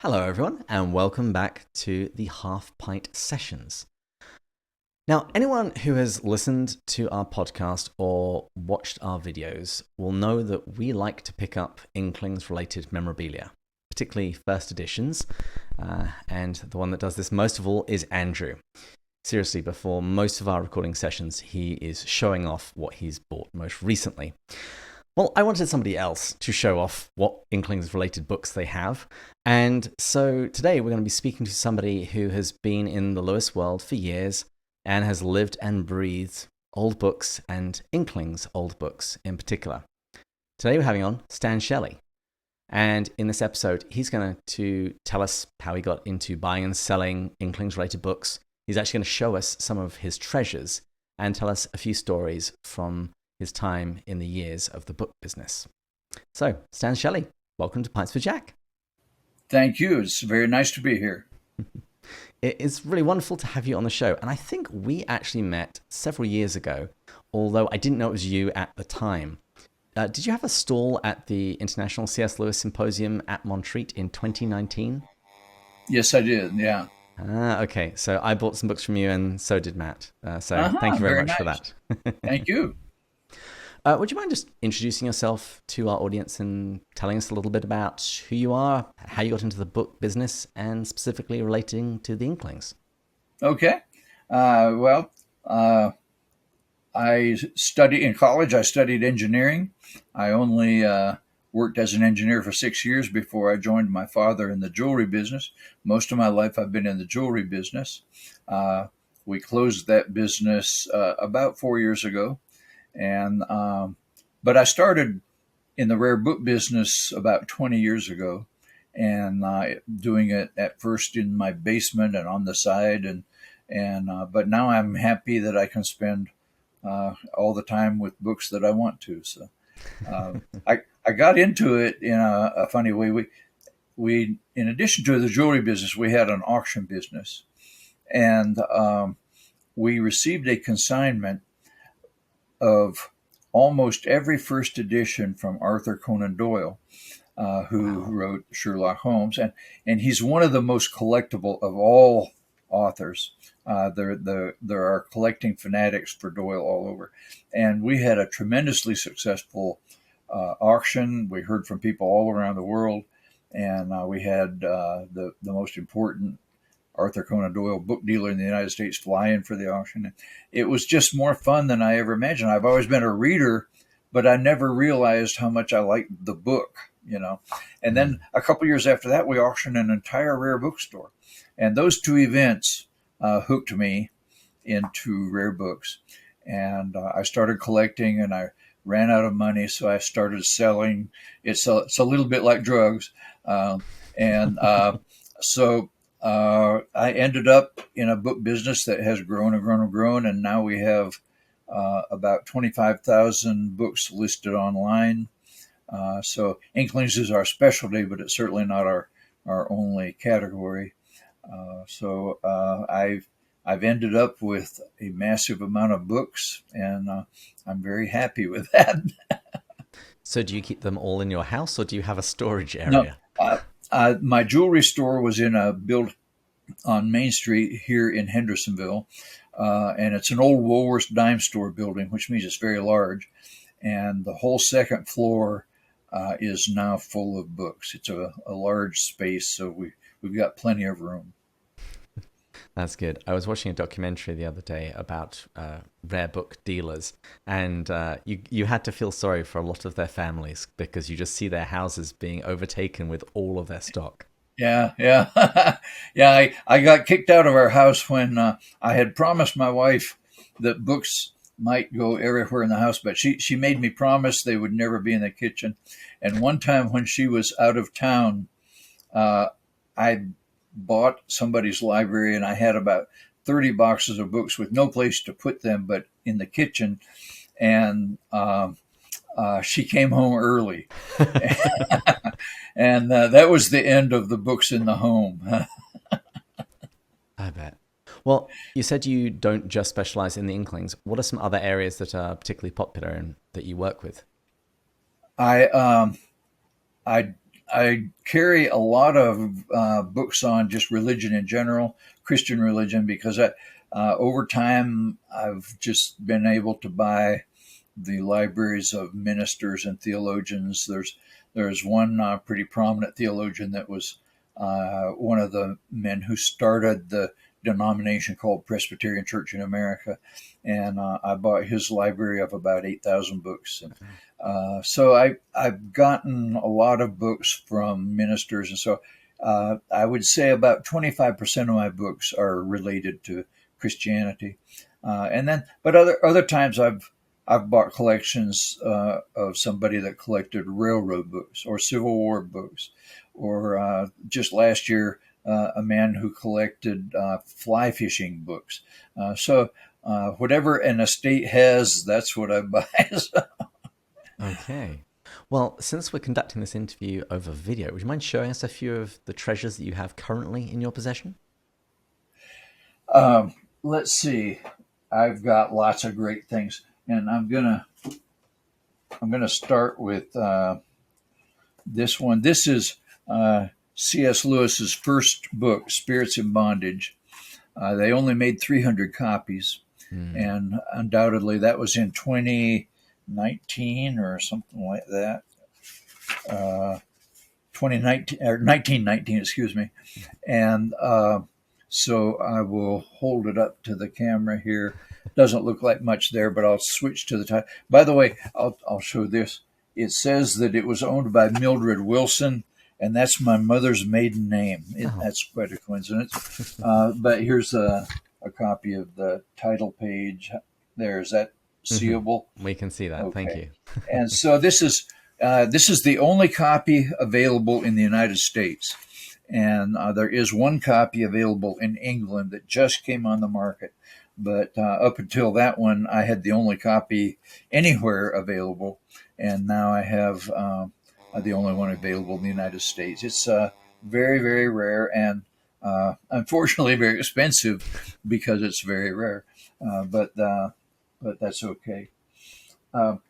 Hello, everyone, and welcome back to the Half Pint Sessions. Now, anyone who has listened to our podcast or watched our videos will know that we like to pick up Inklings-related memorabilia, particularly first editions, and the one that does this most of all is Andrew. Seriously, before most of our recording sessions, he is showing off what he's bought most recently. Well, I wanted somebody else to show off what Inklings-related books they have. And so today we're going to be speaking to somebody who has been in the Lewis world for years and has lived and breathed old books and Inklings old books in particular. Today we're having on Stan Shelley. And in this episode, he's going to tell us how he got into buying and selling Inklings-related books. He's actually going to show us some of his treasures and tell us a few stories from his time in the years of the book business. So, Stan Shelley, welcome to Pints for Jack. Thank you. It's very nice to be here. It's really wonderful to have you on the show. And I think we actually met several years ago, although I didn't know it was you at the time. Did you have a stall at the International C.S. Lewis Symposium at Montreat in 2019? Yes, I did. Yeah. Okay. So I bought some books from you and so did Matt. Thank you very much for that. Thank you. Would you mind just introducing yourself to our audience and telling us a little bit about who you are, how you got into the book business, and specifically relating to the Inklings? Okay. I studied in college. I studied engineering. I only worked as an engineer for 6 years before I joined my father in the jewelry business. Most of my life I've been in the jewelry business. We closed that business about 4 years ago. But I started in the rare book business about 20 years ago, and doing it at first in my basement and on the side, but now I'm happy that I can spend all the time with books that I want to. So I got into it in a funny way. We in addition to the jewelry business, we had an auction business, and we received a consignment of almost every first edition from Arthur Conan Doyle, who wrote Sherlock Holmes, and he's one of the most collectible of all authors. There are collecting fanatics for Doyle all over, and we had a tremendously successful auction. We heard from people all around the world, and we had the most important Arthur Conan Doyle book dealer in the United States fly in for the auction. It was just more fun than I ever imagined. I've always been a reader, but I never realized how much I liked the book, And then a couple years after that, we auctioned an entire rare bookstore. And those two events hooked me into rare books. And I started collecting, and I ran out of money, so I started selling. It's a little bit like drugs. So I ended up in a book business that has grown and grown and grown, and now we have about 25,000 books listed online. So Inklings is our specialty, but it's certainly not our only category. I've ended up with a massive amount of books, and I'm very happy with that. So do you keep them all in your house, or do you have a storage area? No, my jewelry store was in a built on Main Street here in Hendersonville, and it's an old Woolworths dime store building, which means it's very large, and the whole second floor is now full of books. It's a large space, so we've got plenty of room. That's good. I was watching a documentary the other day about rare book dealers, and you had to feel sorry for a lot of their families because you just see their houses being overtaken with all of their stock. Yeah. Yeah. I got kicked out of our house when I had promised my wife that books might go everywhere in the house, but she made me promise they would never be in the kitchen. And one time when she was out of town, I bought somebody's library, and I had about 30 boxes of books with no place to put them but in the kitchen. And she came home early. And that was the end of the books in the home. I bet. Well, you said you don't just specialize in the Inklings. What are some other areas that are particularly popular and that you work with? I I carry a lot of books on just religion in general, Christian religion, because over time I've just been able to buy the libraries of ministers and theologians. There's one pretty prominent theologian that was one of the men who started the denomination called Presbyterian Church in America, and I bought his library of about 8,000 books. And so I've gotten a lot of books from ministers, and so I would say about 25% of my books are related to Christianity, but other times I've bought collections of somebody that collected railroad books or Civil War books, or just last year a man who collected fly fishing books. So whatever an estate has, that's what I buy. Okay. Well, since we're conducting this interview over video, would you mind showing us a few of the treasures that you have currently in your possession? Let's see. I've got lots of great things, and I'm gonna start with this one. This is C.S. Lewis's first book, Spirits in Bondage. They only made 300 copies, and undoubtedly that was in 2019 or something like that. 2019 or 1919, excuse me. And so I will hold it up to the camera here. Doesn't look like much there, but I'll switch to the title. By the way, I'll show this. It says that it was owned by Mildred Wilson, and that's my mother's maiden name. That's quite a coincidence. But here's a copy of the title page. There, is that seeable? We can see that. Okay. Thank you. And so this is the only copy available in the United States, and there is one copy available in England that just came on the market. But up until that one, I had the only copy anywhere available, and now I have the only one available in the United States. It's very, very rare, and unfortunately very expensive because it's very rare. But that's okay. I'm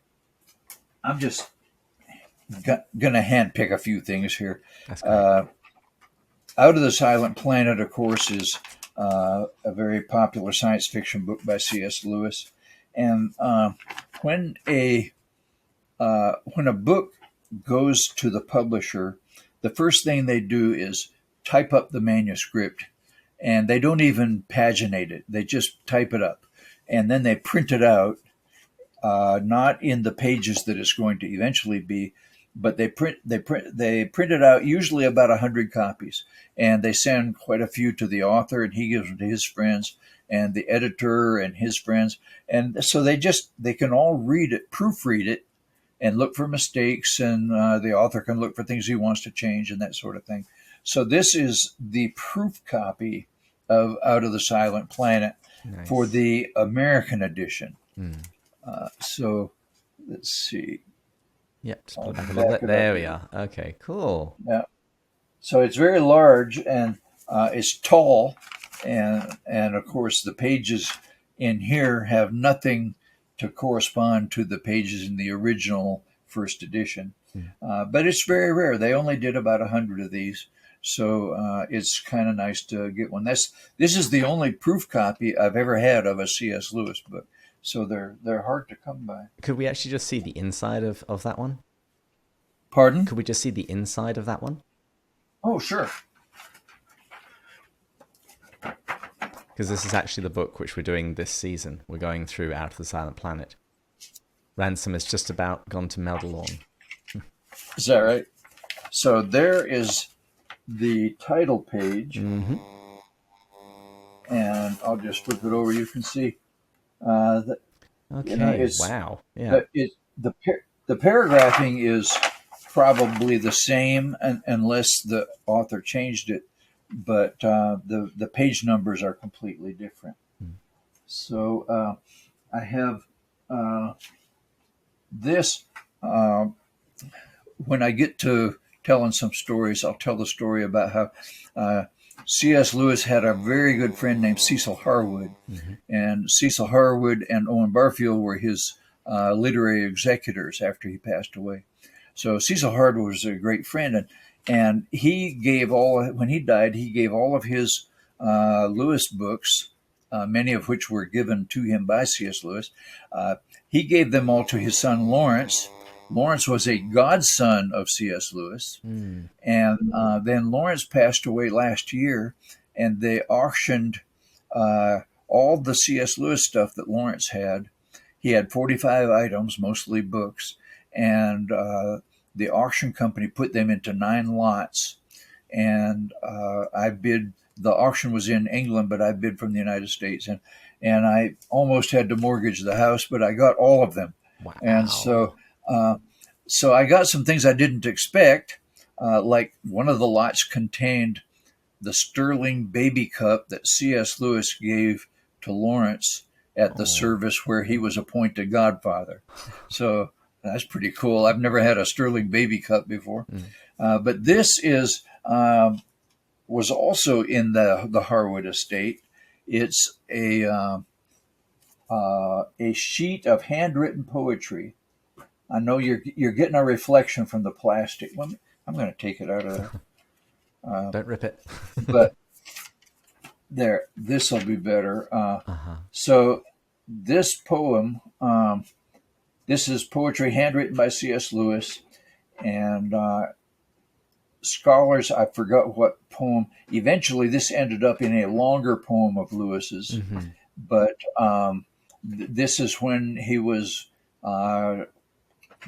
just going to handpick a few things here. Out of the Silent Planet, of course, is a very popular science fiction book by C.S. Lewis. And when a book goes to the publisher, the first thing they do is type up the manuscript, and they don't even paginate it. They just type it up, and then they print it out, not in the pages that it's going to eventually be, but they print it out, usually about 100 copies, and they send quite a few to the author, and he gives them to his friends, and the editor and his friends, and so they can all read it, proofread it, and look for mistakes, and the author can look for things he wants to change and that sort of thing. So this is the proof copy of Out of the Silent Planet. Nice. For the American edition. So let's see. Yep, just pull it back a little bit. There we are. Okay, cool. Yeah. So it's very large, and it's tall, and of course the pages in here have nothing to correspond to the pages in the original first edition. But it's very rare. They only did about 100 of these, so it's kind of nice to get one. This is the only proof copy I've ever had of a C.S. Lewis book. So they're hard to come by. Could we actually just see the inside of that one? Pardon? Could we just see the inside of that one? Oh, sure. Because this is actually the book which we're doing this season. We're going through Out of the Silent Planet. Ransom has just about gone to Meldalorn. Is that right? So there is the title page. Mm-hmm. And I'll just flip it over. You can see. Okay. Wow. Yeah. The paragraphing is probably the same, unless the author changed it, but the page numbers are completely different. So I have this. When I get to telling some stories, I'll tell the story about how C.S. Lewis had a very good friend named Cecil Harwood, and Cecil Harwood and Owen Barfield were his literary executors after he passed away. So Cecil Harwood was a great friend, and And he gave when he died, he gave all of his Lewis books, many of which were given to him by C.S. Lewis. He gave them all to his son Lawrence. Lawrence was a godson of C.S. Lewis. Mm. And then Lawrence passed away last year, and they auctioned all the C.S. Lewis stuff that Lawrence had. He had 45 items, mostly books, and the auction company put them into 9 lots. And I bid. The auction was in England, but I bid from the United States, and I almost had to mortgage the house, but I got all of them. Wow. And so I got some things I didn't expect, like one of the lots contained the sterling baby cup that C.S. Lewis gave to Lawrence at the service where he was appointed godfather. So that's pretty cool. I've never had a sterling baby cup before. But this was also in the Harwood estate. It's a sheet of handwritten poetry. I know you're getting a reflection from the plastic. I'm going to take it out of there. Don't rip it. But there, this will be better. So this poem, this is poetry handwritten by C.S. Lewis, and scholars, I forgot what poem. Eventually, this ended up in a longer poem of Lewis's, but this is when he was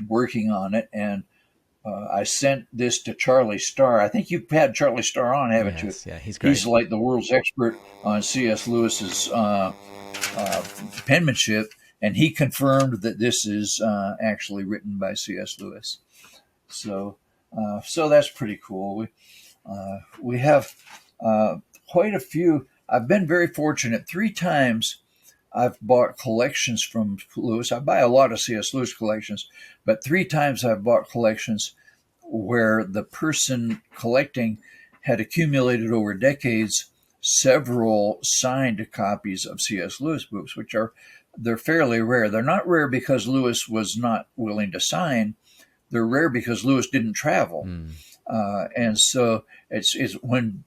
working on it, and I sent this to Charlie Starr. I think you've had Charlie Starr on, haven't you? Yeah, he's great. He's like the world's expert on C.S. Lewis's penmanship, and he confirmed that this is actually written by C.S. Lewis. So that's pretty cool. We have quite a few. I've been very fortunate. 3 times I've bought collections from Lewis. I buy a lot of C.S. Lewis collections, but 3 times I've bought collections where the person collecting had accumulated over decades several signed copies of C.S. Lewis books, they're fairly rare. They're not rare because Lewis was not willing to sign. They're rare because Lewis didn't travel. And so it's when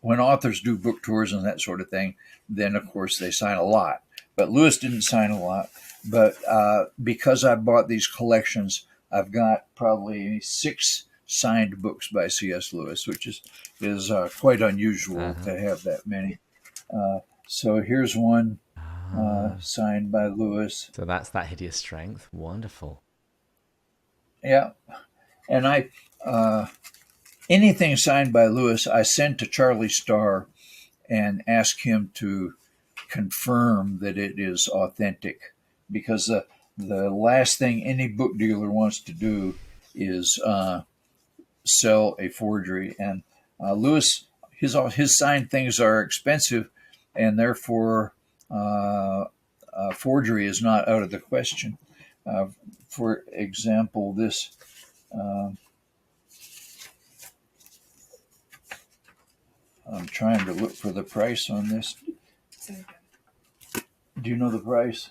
authors do book tours and that sort of thing, then of course they sign a lot. But Lewis didn't sign a lot. But because I bought these collections, I've got probably 6 signed books by C.S. Lewis, which is quite unusual to have that many. So here's one signed by Lewis. So that's that Hideous Strength. Wonderful. Yeah. And anything signed by Lewis, I send to Charlie Starr and ask him to confirm that it is authentic, because the last thing any book dealer wants to do is sell a forgery. And Lewis, his signed things are expensive, and therefore forgery is not out of the question. For example, this I'm trying to look for the price on this. Do you know the price?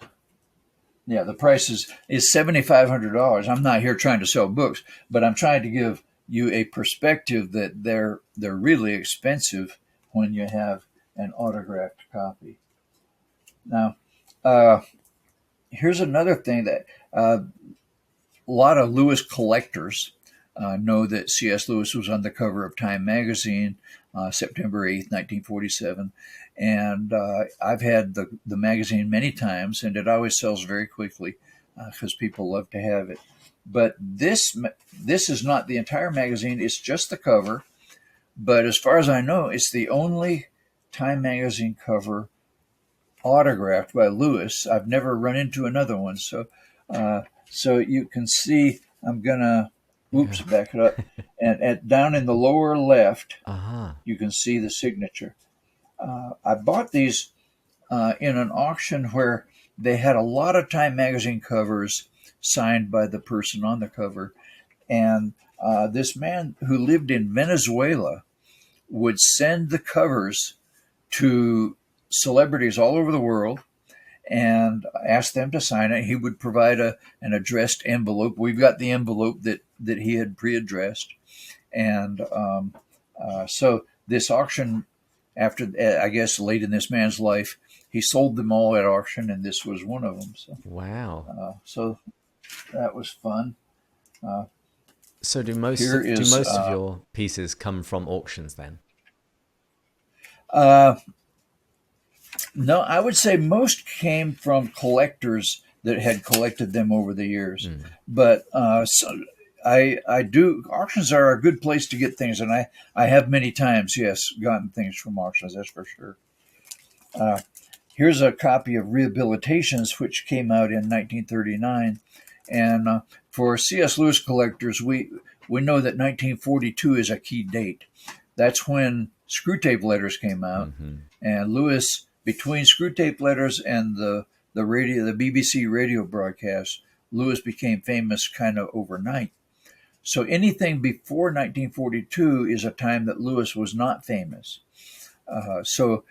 Yeah, the price is $7,500. I'm not here trying to sell books, but I'm trying to give you a perspective that they're really expensive when you have an autographed copy. Now, here's another thing that a lot of Lewis collectors know that C.S. Lewis was on the cover of Time magazine September 8th, 1947. And I've had the magazine many times, and it always sells very quickly because people love to have it. But this is not the entire magazine. It's just the cover. But as far as I know, it's the only Time magazine cover autographed by Lewis. I've never run into another one. So you can see, I'm going to, back it up. And down in the lower left, you can see the signature. I bought these in an auction where they had a lot of Time magazine covers signed by the person on the cover. And this man who lived in Venezuela would send the covers to celebrities all over the world and ask them to sign it. He would provide an addressed envelope. We've got the envelope that he had pre-addressed. And so this auction, after I guess late in this man's life, he sold them all at auction, and this was one of them. Wow. So that was fun. So Here do is most of your pieces come from auctions then? uh, no, I would say most came from collectors that had collected them over the years. But so I do auctions are a good place to get things, and I have many times, yes, gotten things from auctions. That's for sure. Uh, Here's a copy of Rehabilitations, which came out in 1939, and for C.S. Lewis collectors, we know that 1942 is a key date. That's when Screwtape Letters came out, and Lewis, between Screwtape Letters and the BBC radio broadcast, Lewis became famous kind of overnight. So anything before 1942 is a time that Lewis was not famous. So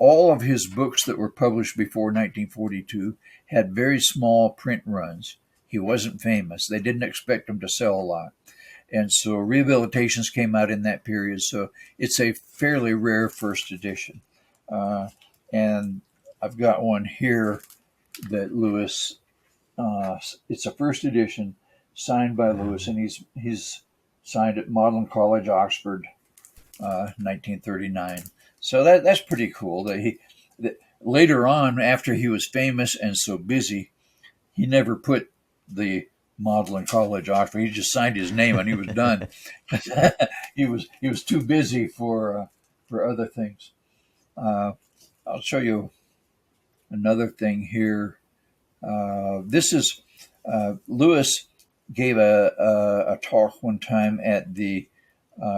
all of his books that were published before 1942 had very small print runs. He wasn't famous. They didn't expect him to sell a lot. And so Rehabilitations came out in that period. So it's a fairly rare first edition. And I've got one here that Lewis, it's a first edition signed by Lewis, and he's signed at Magdalen College, Oxford, 1939. So that's pretty cool. That later on, after he was famous and so busy, he never put the Magdalen College, Oxford. He just signed his name and he was done. he was too busy for other things. I'll show you another thing here. This is Lewis gave a talk one time at the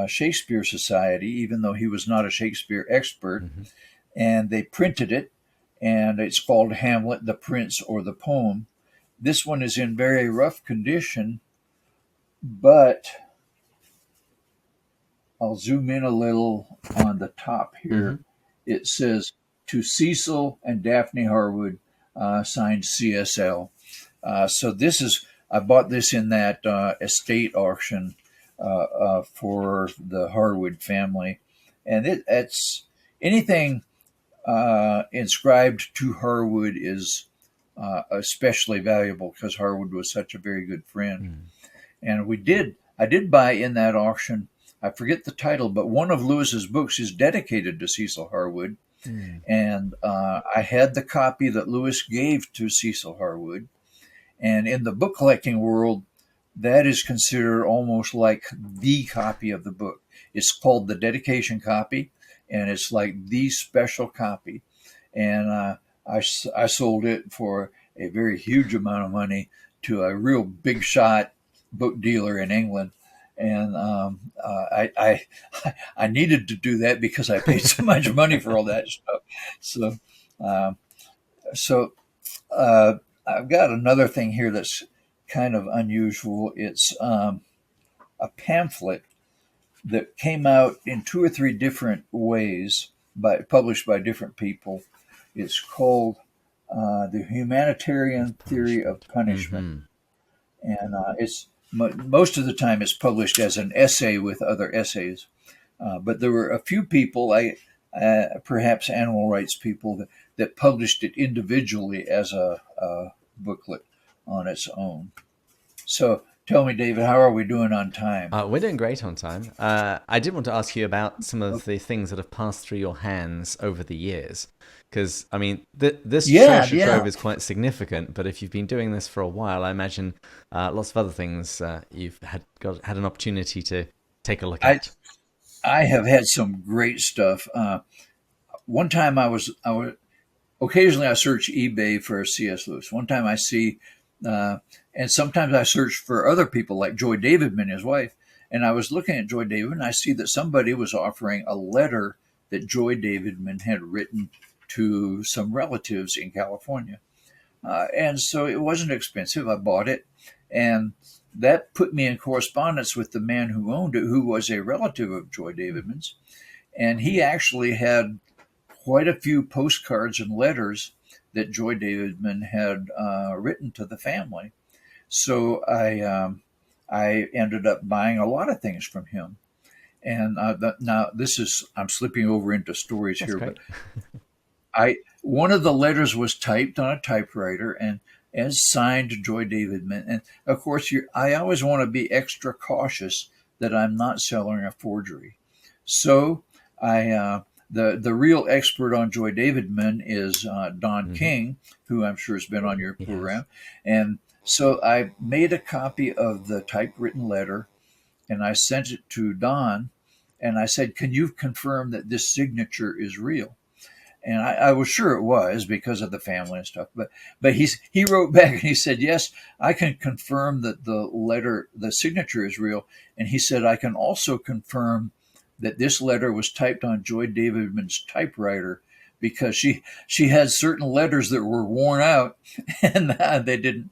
Shakespeare Society, even though he was not a Shakespeare expert, and they printed it, and it's called Hamlet, the Prince or the Poem. This one is in very rough condition, but I'll zoom in a little on the top here. It says, "To Cecil and Daphne Harwood, signed CSL." So this is, I bought this in that estate auction for the Harwood family. And it's anything inscribed to Harwood is especially valuable because Harwood was such a very good friend. And I did buy in that auction, I forget the title, but one of Lewis's books is dedicated to Cecil Harwood. And I had the copy that Lewis gave to Cecil Harwood. And in the book collecting world, that is considered almost like the copy of the book. It's called the dedication copy, and it's like the special copy. And I sold it for a very huge amount of money to a real big shot book dealer in England. And I needed to do that because I paid so much money for all that stuff. So so I've got another thing here that's kind of unusual. It's a pamphlet that came out in two or three different ways, published by different people. It's called The Humanitarian Theory of Punishment. And it's most of the time it's published as an essay with other essays. But there were a few people, perhaps animal rights people, that published it individually as a booklet on its own. So tell me, David, how are we doing on time? We're doing great on time. I did want to ask you about some of the things that have passed through your hands over the years. Because, I mean, this treasure trove is quite significant, but if you've been doing this for a while, I imagine lots of other things you've had an opportunity to take a look at. I have had some great stuff. One time occasionally I search eBay for C.S. Lewis. One time I see, and sometimes I search for other people like Joy Davidman, his wife. And I was looking at Joy Davidman, and I see that somebody was offering a letter that Joy Davidman had written to some relatives in California. And so it wasn't expensive. I bought it. And that put me in correspondence with the man who owned it, who was a relative of Joy Davidman's. And he actually had quite a few postcards and letters that Joy Davidman had written to the family. So I ended up buying a lot of things from him. And now I'm slipping over into stories That's here, but great. one of the letters was typed on a typewriter and signed Joy Davidman. And of course, I always want to be extra cautious that I'm not selling a forgery. So the real expert on Joy Davidman is Don Hmm. King, who I'm sure has been on your Yes. program. And so I made a copy of the typewritten letter and I sent it to Don. And I said, "Can you confirm that this signature is real?" And I was sure it was because of the family and stuff. But he wrote back and he said, "Yes, I can confirm that the signature is real." And he said, "I can also confirm that this letter was typed on Joy Davidman's typewriter because she had certain letters that were worn out and they didn't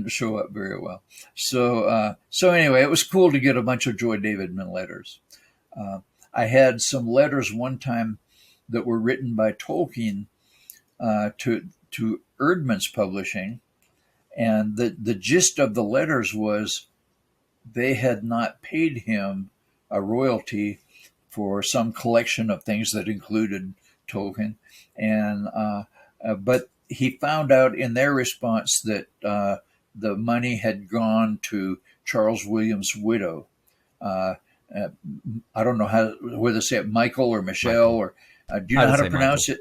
show up very well." So anyway, it was cool to get a bunch of Joy Davidman letters. Uh, I had some letters one time that were written by Tolkien to Erdmann's Publishing, and the gist of the letters was they had not paid him a royalty for some collection of things that included Tolkien, and but he found out in their response that the money had gone to Charles Williams' widow. Uh, uh, I don't know whether to say it Michael or Michelle, Michael. or do you I know would how to say Michael. pronounce it?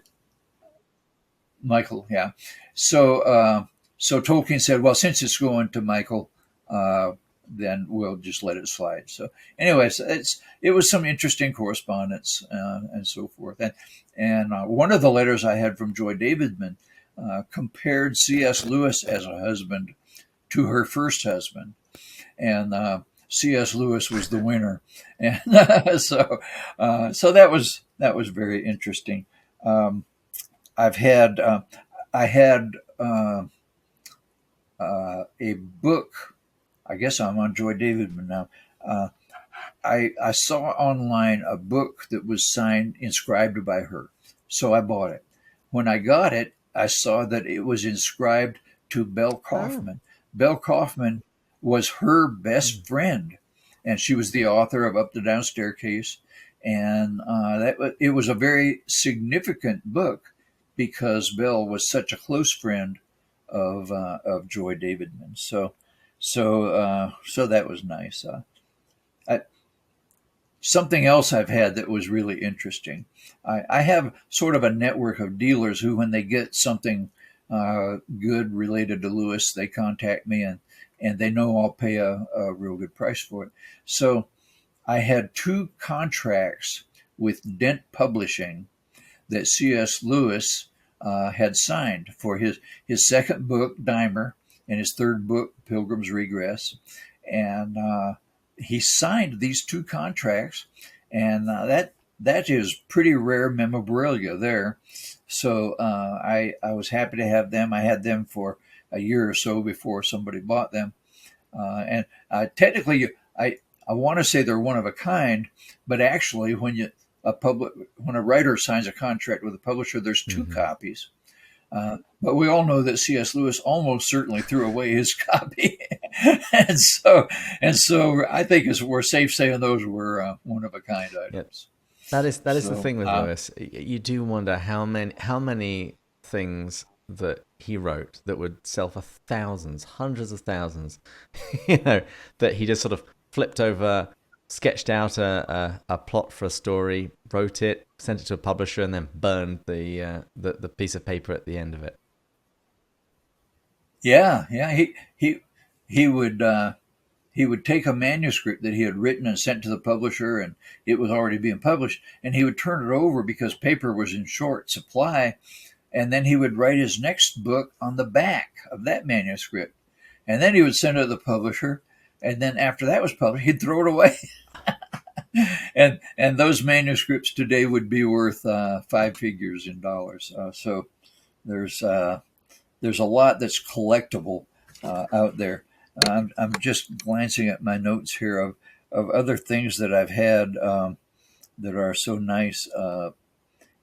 Michael, yeah. So Tolkien said, "Well, since it's going to Michael, uh, then we'll just let it slide." So, anyways, it was some interesting correspondence and so forth. And one of the letters I had from Joy Davidman compared C.S. Lewis as a husband to her first husband, and C.S. Lewis was the winner, and so that was very interesting. Um, I've had I had a book. I guess I'm on Joy Davidman now. Uh, I saw online a book that was signed, inscribed by her. So I bought it. When I got it, I saw that it was inscribed to Belle Oh. Kaufman. Belle Kaufman was her best Mm. friend, and she was the author of Up the Down Staircase. And it was a very significant book because Belle was such a close friend of Joy Davidman. So that was nice. I, Something else I've had that was really interesting. I have sort of a network of dealers who, when they get something good related to Lewis, they contact me and they know I'll pay a real good price for it. So I had two contracts with Dent Publishing that C.S. Lewis had signed for his second book, Dimer, and his third book, Pilgrim's Regress. And he signed these two contracts, and that is pretty rare memorabilia there. So I was happy to have them. I had them for a year or so before somebody bought them. And technically, I want to say they're one of a kind, but actually, when a writer signs a contract with a publisher, there's two Hmm. copies. But we all know that C.S. Lewis almost certainly threw away his copy, and so I think we're safe saying those were one of a kind Yeah, items. that is the So thing with Lewis. You do wonder how many things that he wrote that would sell for thousands, hundreds of thousands, you know, that he just sort of flipped over, sketched out a plot for a story, wrote it, sent it to a publisher, and then burned the piece of paper at the end of it. yeah, he would. He would take a manuscript that he had written and sent to the publisher, and it was already being published, and he would turn it over because paper was in short supply, and then he would write his next book on the back of that manuscript, and then he would send it to the publisher, and then after that was published, he'd throw it away. And those manuscripts today would be worth five figures in dollars. So there's uh, there's a lot that's collectible out there. I'm just glancing at my notes here of other things that I've had that are so nice.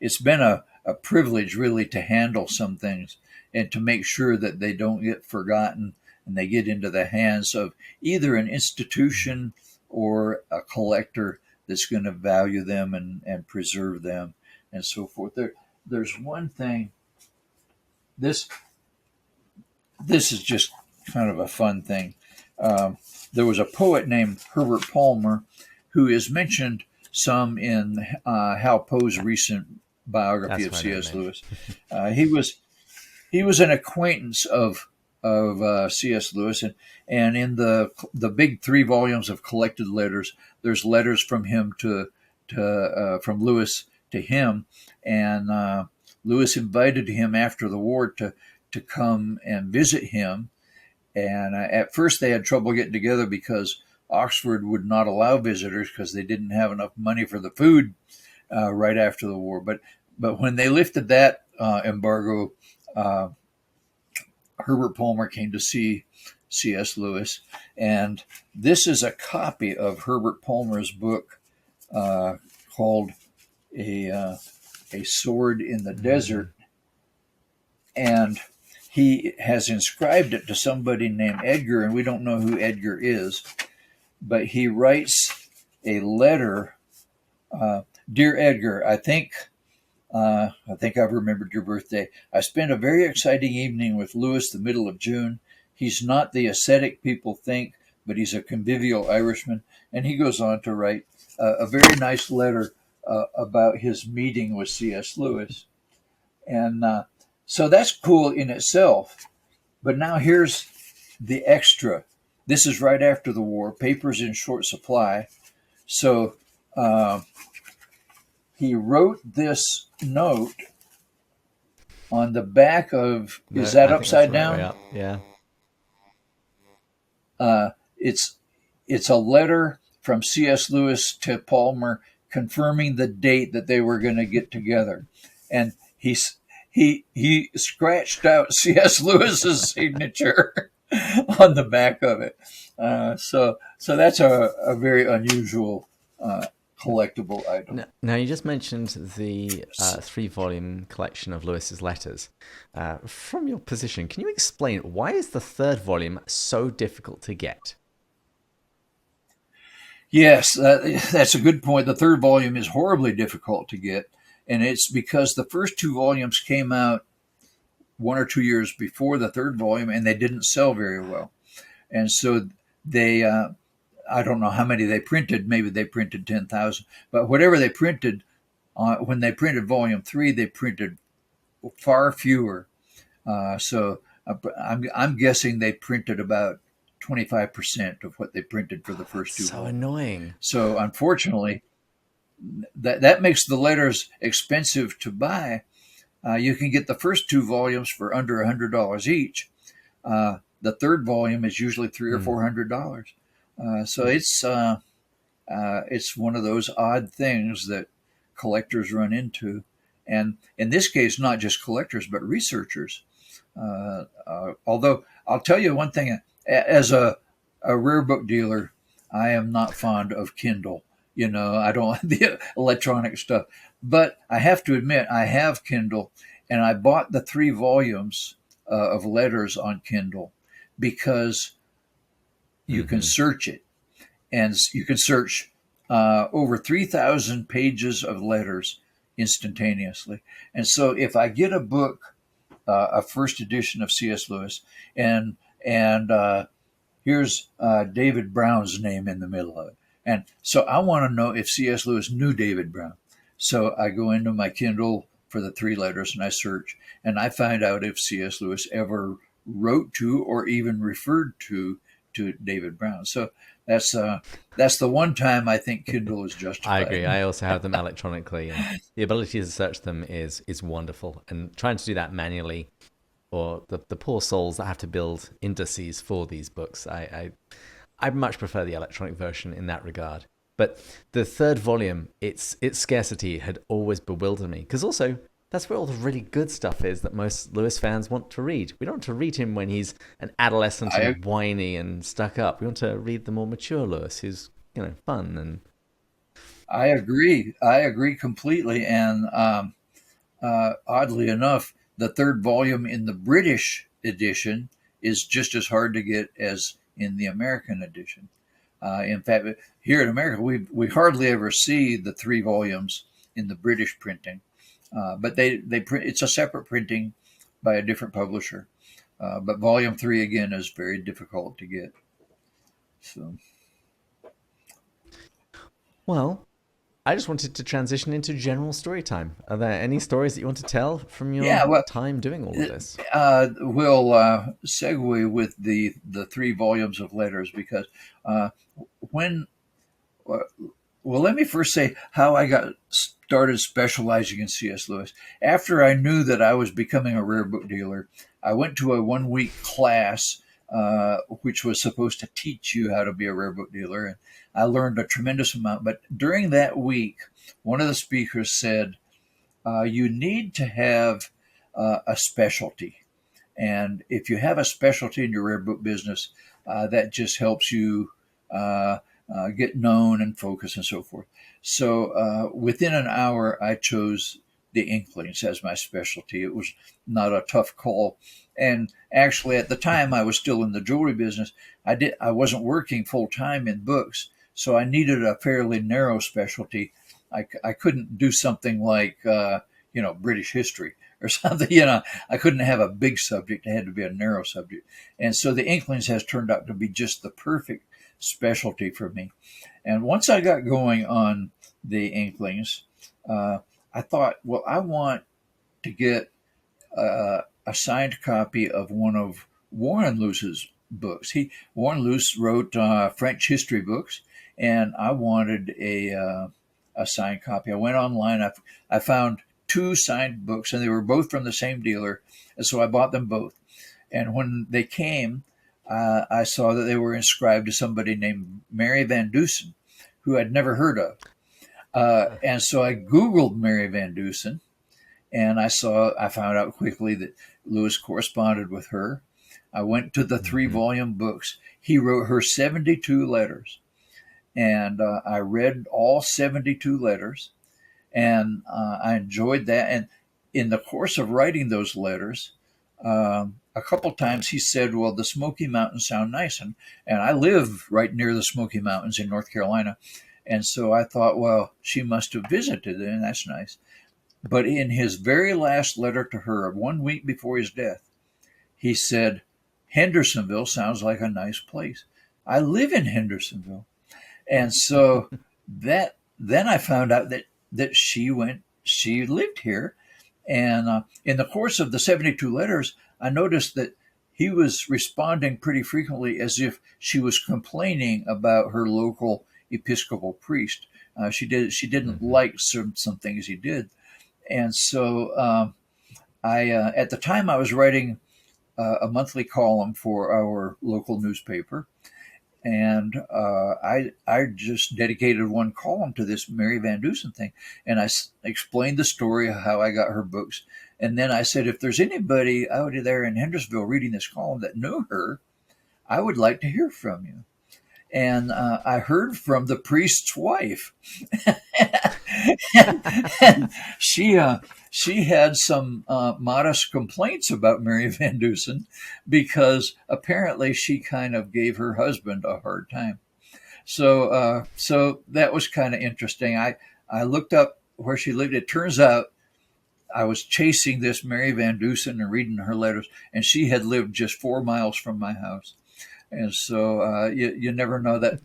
It's been a privilege really to handle some things and to make sure that they don't get forgotten and they get into the hands of either an institution or a collector that's going to value them and preserve them and so forth. There's one thing. This this is just kind of a fun thing. Um, there was a poet named Herbert Palmer who is mentioned some in Hal Poe's recent biography That's of my name, C.S. mate. Lewis. He was an acquaintance of C.S. Lewis, and in the big 3 volumes of collected letters, there's letters from him from Lewis to him, and Lewis invited him after the war to come and visit him. And at first they had trouble getting together because Oxford would not allow visitors because they didn't have enough money for the food right after the war. But when they lifted that embargo, uh, Herbert Palmer came to see C.S. Lewis, and this is a copy of Herbert Palmer's book called a Sword in the Desert, and he has inscribed it to somebody named Edgar, and we don't know who Edgar is, but he writes a letter. Dear Edgar, I think I've remembered your birthday. I spent a very exciting evening with Lewis the middle of June. He's not the ascetic people think, but he's a convivial Irishman. And he goes on to write a very nice letter about his meeting with C.S. Lewis. And so that's cool in itself. But now here's the extra. This is right after the war. Paper's in short supply. So he wrote this note on the back of, No, is that I think that's upside the right way down? up. Yeah. It's a letter from C.S. Lewis to Palmer confirming the date that they were going to get together. And he scratched out C.S. Lewis's signature on the back of it. So that's a very unusual collectible item. Now, you just mentioned the 3-volume collection of Lewis's letters. From your position, can you explain why is the 3rd volume so difficult to get? Yes, that's a good point. The 3rd volume is horribly difficult to get, and it's because the first 2 volumes came out 1 or 2 years before the 3rd volume, and they didn't sell very well. And so they, I don't know how many they printed. Maybe they printed 10,000, but whatever they printed, when they printed volume 3, they printed far fewer. So I'm guessing they printed about 25% of what they printed for the first 2 So volumes. annoying. So unfortunately, that makes the letters expensive to buy. You can get the first 2 volumes for under $100 each. The 3rd volume is usually $300 or $400. So it's one of those odd things that collectors run into, and in this case, not just collectors but researchers. Although I'll tell you one thing, as a rare book dealer, I am not fond of Kindle. I don't the electronic stuff, but I have to admit I have Kindle, and I bought the 3 volumes of letters on Kindle because you can search it, and you can search over 3,000 pages of letters instantaneously. And so if I get a book, a first edition of C.S. Lewis, and here's David Brown's name in the middle of it, and so I want to know if C.S. Lewis knew David Brown. So I go into my Kindle for the 3 letters and I search, and I find out if C.S. Lewis ever wrote to or even referred to David Brown. So that's the one time I think Kindle is justified. I agree. I also have them electronically, and the ability to search them is wonderful. And trying to do that manually, or the poor souls that have to build indices for these books, I much prefer the electronic version in that regard. But the 3rd volume, its scarcity had always bewildered me, because also that's where all the really good stuff is that most Lewis fans want to read. We don't want to read him when he's an adolescent and whiny and stuck up. We want to read the more mature Lewis, who's fun. And I agree completely. And oddly enough, the 3rd volume in the British edition is just as hard to get as in the American edition. In fact, here in America, we hardly ever see the 3 volumes in the British printing, but they print. It's a separate printing by a different publisher. But volume 3 again is very difficult to get. So Well, I just wanted to transition into general story time. Are there any stories that you want to tell from yeah, your well, time doing all of this? we'll segue with the 3 volumes of letters because when uh, well, let me first say how I got started specializing in C.S. Lewis. After I knew that I was becoming a rare book dealer, I went to a 1 week class which was supposed to teach you how to be a rare book dealer, and I learned a tremendous amount. But during that week, one of the speakers said, "You need to have a specialty." And if you have a specialty in your rare book business, that just helps you get known and focus and so forth. So within an hour, I chose the Inklings as my specialty. It was not a tough call. And actually, at the time, I was still in the jewelry business. I wasn't working full time in books, so I needed a fairly narrow specialty. I couldn't do something like British history or something. I couldn't have a big subject. It had to be a narrow subject. And so the Inklings has turned out to be just the perfect specialty for me. And once I got going on the Inklings, I thought, well, I want to get a signed copy of one of Warren Luce's books. Warren Luce wrote French history books, and I wanted a signed copy. I went online. I found 2 signed books, and they were both from the same dealer, and so I bought them both. And when they came, I saw that they were inscribed to somebody named Mary Van Dusen, who I'd never heard of. And so I Googled Mary Van Dusen, and I found out quickly that Lewis corresponded with her. I went to the 3-volume books. He wrote her 72 letters, and I read all 72 letters, and I enjoyed that. And in the course of writing those letters, a couple times he said, well, the Smoky Mountains sound nice. And I live right near the Smoky Mountains in North Carolina. And so I thought, well, she must have visited, and that's nice. But in his very last letter to her, 1 week before his death, he said, Hendersonville sounds like a nice place. I live in Hendersonville. And so then I found out that she lived here. And in the course of the 72 letters, I noticed that he was responding pretty frequently as if she was complaining about her local Episcopal priest. She didn't like some things he did. And so at the time I was writing a monthly column for our local newspaper. And I just dedicated one column to this Mary Van Dusen thing. And I explained the story of how I got her books. And then I said, if there's anybody out there in Hendersonville reading this column that knew her, I would like to hear from you. And I heard from the priest's wife. and she had some modest complaints about Mary Van Dusen because apparently she kind of gave her husband a hard time. So that was kind of interesting. I looked up where she lived. It turns out I was chasing this Mary Van Dusen and reading her letters, and she had lived just 4 miles from my house. And so you never know that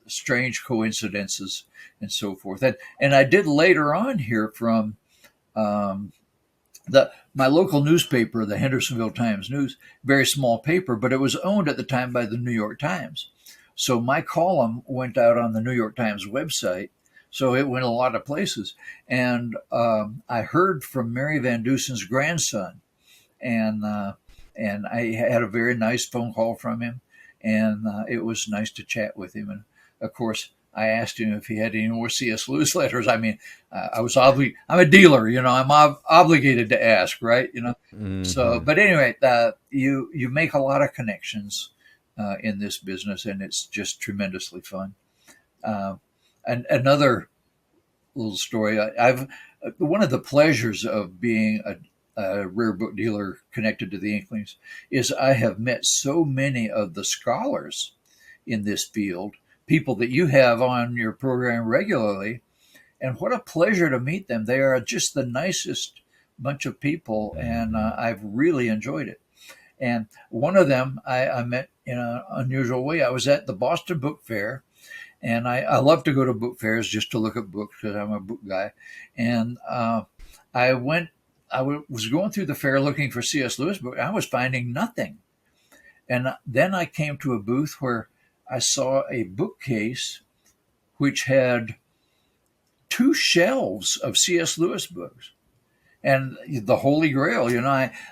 strange coincidences and so forth. And I did later on hear from my local newspaper, the Hendersonville Times News, very small paper, but it was owned at the time by the New York Times. So my column went out on the New York Times website. So it went a lot of places. And I heard from Mary Van Dusen's grandson. And I had a very nice phone call from him. And it was nice to chat with him. And of course, I asked him if he had any more C.S. Lewis letters. I mean, I'm a dealer, I'm obligated to ask, right? So, but anyway, you make a lot of connections in this business, and it's just tremendously fun. And another little story, one of the pleasures of being a rare book dealer connected to the Inklings, is I have met so many of the scholars in this field, people that you have on your program regularly, and what a pleasure to meet them. They are just the nicest bunch of people, and I've really enjoyed it. And one of them I met in an unusual way. I was at the Boston Book Fair, and I love to go to book fairs just to look at books because I'm a book guy. And I went, was going through the fair looking for C.S. Lewis books. I was finding nothing. And then I came to a booth where I saw a bookcase which had 2 shelves of C.S. Lewis books. And the Holy Grail,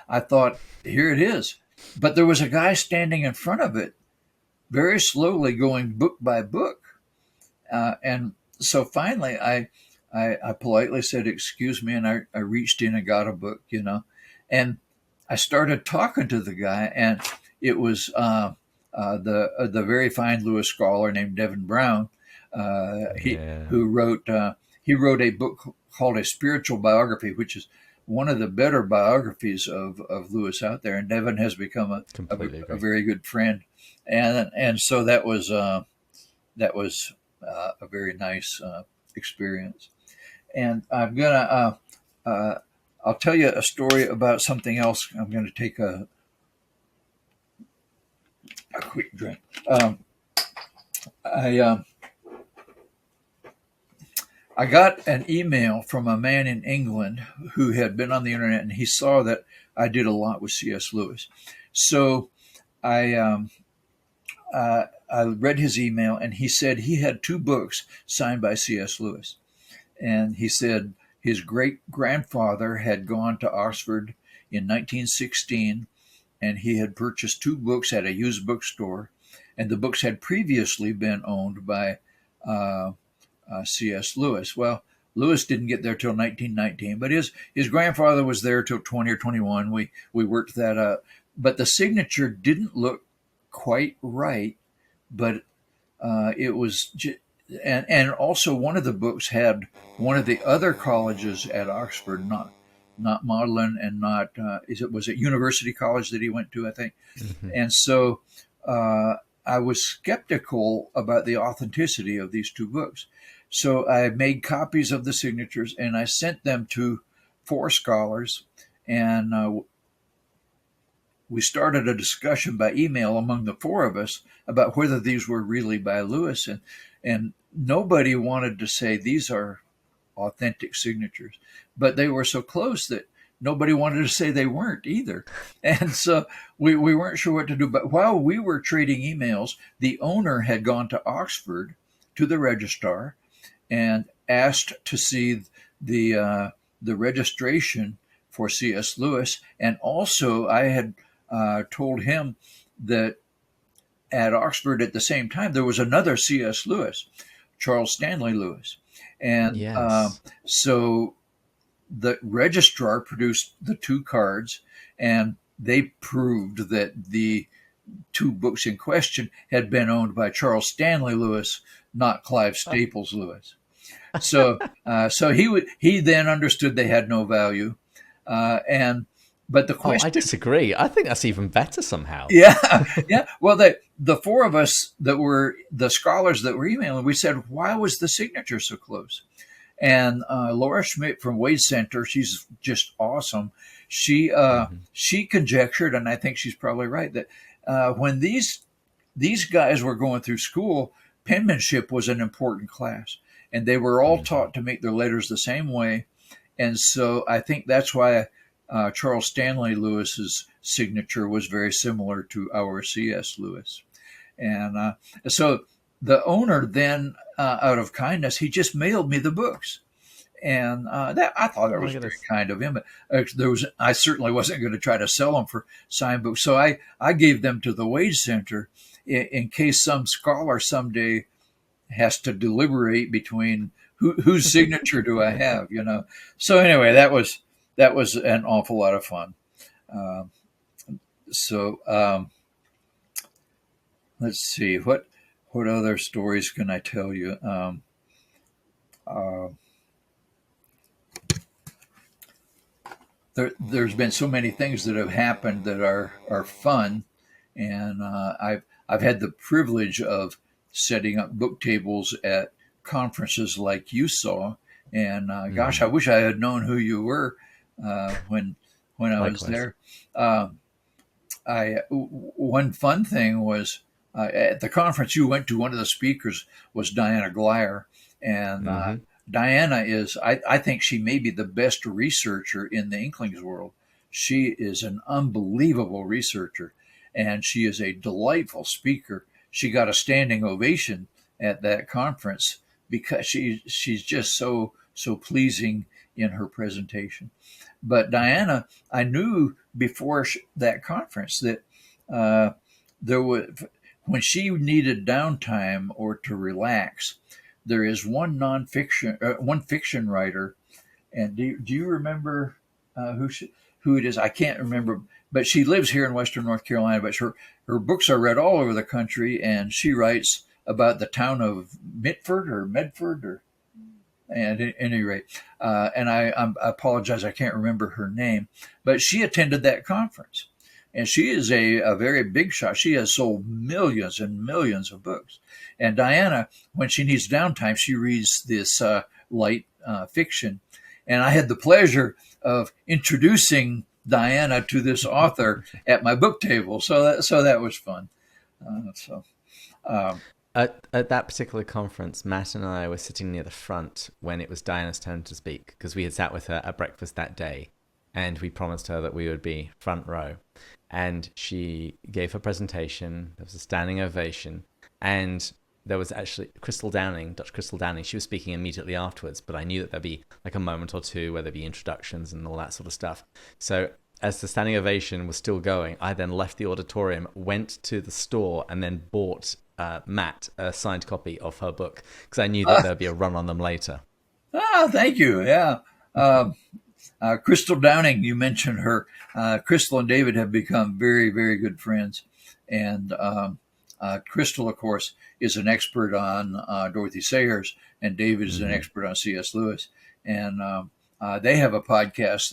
I thought, here it is. But there was a guy standing in front of it, very slowly going book by book. And so finally, I politely said, "Excuse me," and I reached in and got a book, and I started talking to the guy, and it was the very fine Lewis scholar named Devin Brown, who wrote he wrote a book called A Spiritual Biography, which is one of the better biographies of Lewis out there, and Devin has become a very good friend, and so that was a very nice experience. And I'm gonna I'll tell you a story about something else. I'm gonna take a quick drink. I got an email from a man in England who had been on the internet, and he saw that I did a lot with C.S. Lewis. So I read his email, and he said he had 2 books signed by C.S. Lewis. And he said his great-grandfather had gone to Oxford in 1916, and he had purchased 2 books at a used bookstore, and the books had previously been owned by C.S. Lewis. Well, Lewis didn't get there till 1919, but his grandfather was there till 20 or 21. We worked that out. But the signature didn't look quite right, but it was and also one of the books had one of the other colleges at Oxford, not Magdalen, and not was it University College that he went to, I think. And so I was skeptical about the authenticity of these 2 books. So I made copies of the signatures, and I sent them to 4 scholars, and we started a discussion by email among the 4 of us about whether these were really by Lewis, and nobody wanted to say these are authentic signatures, but they were so close that nobody wanted to say they weren't either. And so we weren't sure what to do. But while we were trading emails, the owner had gone to Oxford to the registrar and asked to see the registration for C.S. Lewis. And also I had told him that at Oxford at the same time, there was another C.S. Lewis, Charles Stanley Lewis. And so the registrar produced the 2 cards, and they proved that the 2 books in question had been owned by Charles Stanley Lewis, not Clive Staples Lewis. So he then understood they had no value, but the question. I disagree. I think that's even better somehow. Yeah. Well, the 4 of us that were the scholars that were emailing, we said, why was the signature so close? And Laura Schmidt from Wade Center, she's just awesome. She conjectured, and I think she's probably right, that when these guys were going through school, penmanship was an important class, and they were all taught to make their letters the same way. And so I think that's why Charles Stanley Lewis's signature was very similar to our C.S. Lewis. And so the owner then, out of kindness, he just mailed me the books. And that I thought that was very kind of him. I certainly wasn't going to try to sell them for signed books. So I gave them to the Wade Center in case some scholar someday has to deliberate between whose signature do I have, So anyway, that was an awful lot of fun. Let's see, what other stories can I tell you? there's been so many things that have happened that are fun, and I've had the privilege of setting up book tables at conferences like you saw, and gosh, I Mm. wish I had known who you were when I was Likewise. there. Uh, one fun thing was at the conference you went to. One of the speakers was Diana Glyer, and Hmm. Diana is I think she may be the best researcher in the Inklings world. She is an unbelievable researcher, and she is a delightful speaker. She got a standing ovation at that conference because she's just so pleasing in her presentation. But Diana, I knew before that conference that uh, there was when she needed downtime or to relax. There is one fiction writer, and do you remember who it is? I can't remember, but she lives here in Western North Carolina. But her books are read all over the country, and she writes about the town of Mitford or Medford or and at any rate, and I apologize, I can't remember her name, but she attended that conference. And she is a very big shot. She has sold millions and millions of books. And Diana, when she needs downtime, she reads this light fiction. And I had the pleasure of introducing Diana to this author at my book table. So that was fun. So um, At that particular conference, Matt and I were sitting near the front when it was Diana's turn to speak because we had sat with her at breakfast that day, and we promised her that we would be front row. And she gave her presentation. There was a standing ovation, and there was actually Crystal Downing, Dr. Crystal Downing. She was speaking immediately afterwards, but I knew that there'd be like a moment or two where there'd be introductions and all that sort of stuff. So as the standing ovation was still going, I then left the auditorium, went to the store, and then bought Matt a signed copy of her book because I knew that there'd be a run on them later. thank you. Yeah. Um, Crystal Downing, you mentioned her. Crystal and David have become very, very good friends. And Crystal, of course, is an expert on Dorothy Sayers, and David is an Hmm. expert on C.S. Lewis. And they have a podcast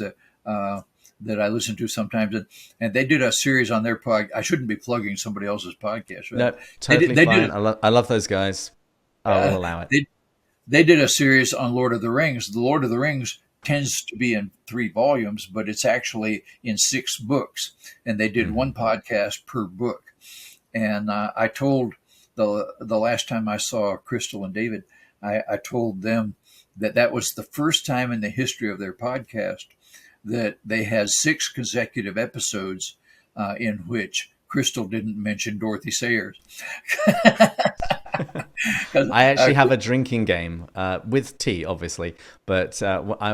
that I listen to sometimes, and they did a series on their pod. I shouldn't be plugging somebody else's podcast, right? No, totally They did fine. I love those guys. I will uh, allow it. they they did a series on Lord of the Rings. The Lord of the Rings tends to be in 3 volumes, but it's actually in 6 books, and they did Hmm. one podcast per book. And I told the last time I saw Crystal and David, I told them that was the first time in the history of their podcast that they had 6 consecutive episodes in which Crystal didn't mention Dorothy Sayers. 'Cause, I actually have a drinking game with tea, obviously, but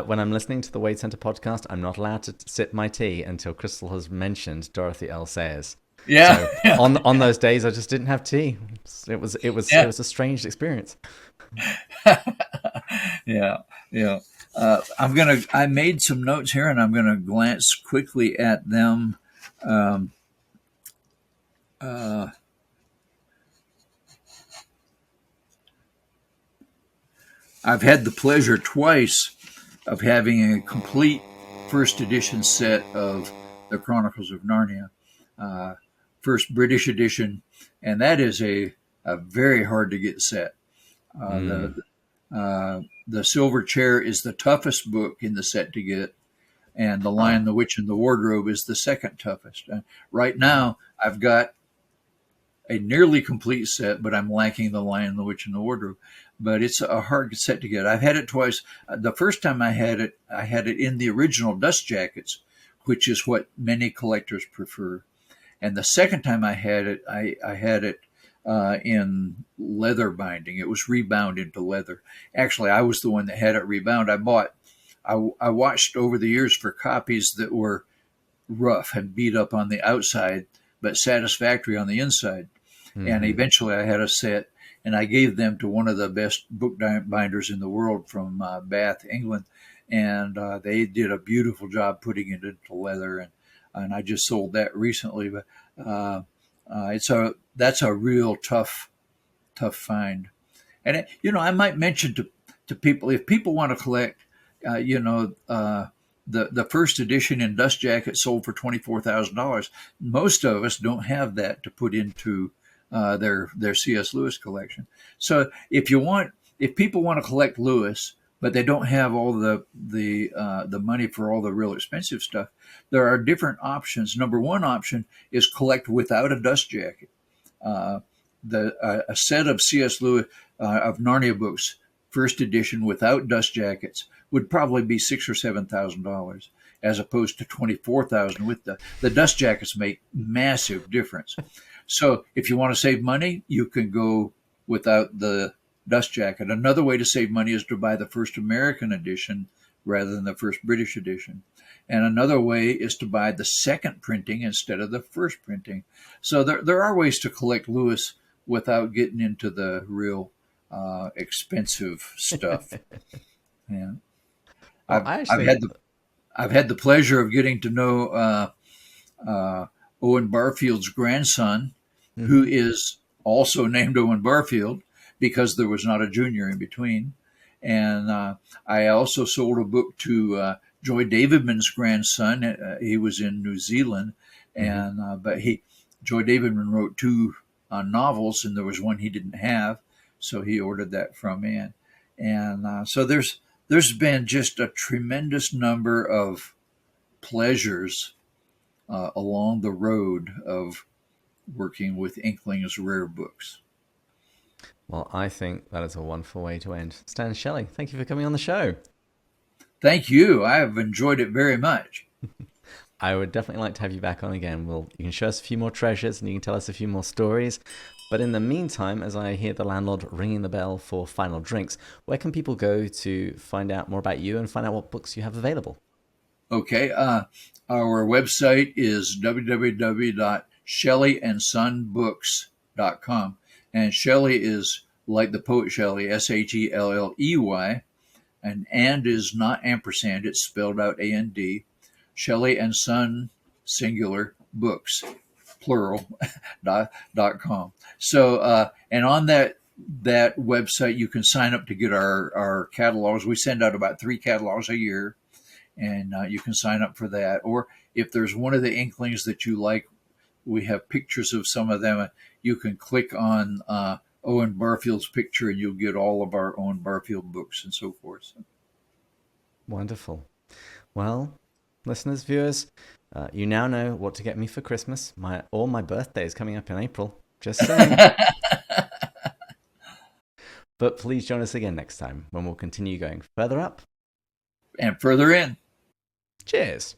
when I'm listening to the Wade Center podcast, I'm not allowed to sip my tea until Crystal has mentioned Dorothy L. Sayers. yeah, So on those days, I just didn't have tea. It yeah, was a strange experience. yeah, yeah. I made some notes here, and I'm gonna glance quickly at them. Um, uh, I've had the pleasure twice of having a complete first edition set of the Chronicles of Narnia, uh, first British edition, and that is a very hard to get set. Uh, Mm. the the Silver Chair is the toughest book in the set to get, and The Lion, Ah. the Witch, and the Wardrobe is the second toughest. Right now, I've got a nearly complete set, but I'm lacking The Lion, the Witch, and the Wardrobe. But it's a hard set to get. I've had it twice. The first time I had it in the original dust jackets, which is what many collectors prefer. And the second time I had it in leather binding. It was rebound into leather. Actually, I was the one that had it rebound. I watched over the years for copies that were rough and beat up on the outside, but satisfactory on the inside. And Hmm. eventually I had a set, and I gave them to one of the best book binders in the world from Bath, England. And they did a beautiful job putting it into leather. And I just sold that recently. But that's a real tough find. And I might mention to people if people want to collect, you know, the first edition in Dust Jacket sold for $24,000. Most of us don't have that to put into their C.S. Lewis collection. So if people want to collect Lewis, but they don't have all the money for all the real expensive stuff, there are different options. Number one option is collect without a dust jacket. A set of C.S. Lewis of Narnia books, first edition without dust jackets, would probably be $6,000 or $7,000, as opposed to $24,000 with the dust jackets. Make massive difference. So if you want to save money, you can go without the dust jacket. Another way to save money is to buy the first American edition rather than the first British edition. And another way is to buy the second printing instead of the first printing. So there are ways to collect Lewis without getting into the real expensive stuff. Yeah, Well, I've had the pleasure of getting to know Owen Barfield's grandson, who is also named Owen Barfield because there was not a junior in between. And I also sold a book to Joy Davidman's grandson. He was in New Zealand, and Joy Davidman wrote two novels, and there was one he didn't have, so he ordered that from me. And so there's been just a tremendous number of pleasures along the road of working with Inklings Rare Books. Well, I think that is a wonderful way to end. Stan and Shelley, thank you for coming on the show. Thank you. I have enjoyed it very much. I would definitely like to have you back on again. You can show us a few more treasures and you can tell us a few more stories. But in the meantime, as I hear the landlord ringing the bell for final drinks, where can people go to find out more about you and find out what books you have available? Okay. Our website is www.shelleyandsonbooks.com. And Shelly is like the poet Shelley, Shelley, and is not ampersand. It's spelled out A-N-D. Shelley and Son, singular, books, plural, .com. So, and on that website, you can sign up to get our catalogs. We send out about 3 catalogs a year, and you can sign up for that. Or if there's one of the Inklings that you like, we have pictures of some of them. You can click on Owen Barfield's picture, and you'll get all of our Owen Barfield books and so forth. Wonderful. Well, listeners, viewers, you now know what to get me for Christmas. My birthday is coming up in April. Just saying. But please join us again next time when we'll continue going further up and further in. Cheers.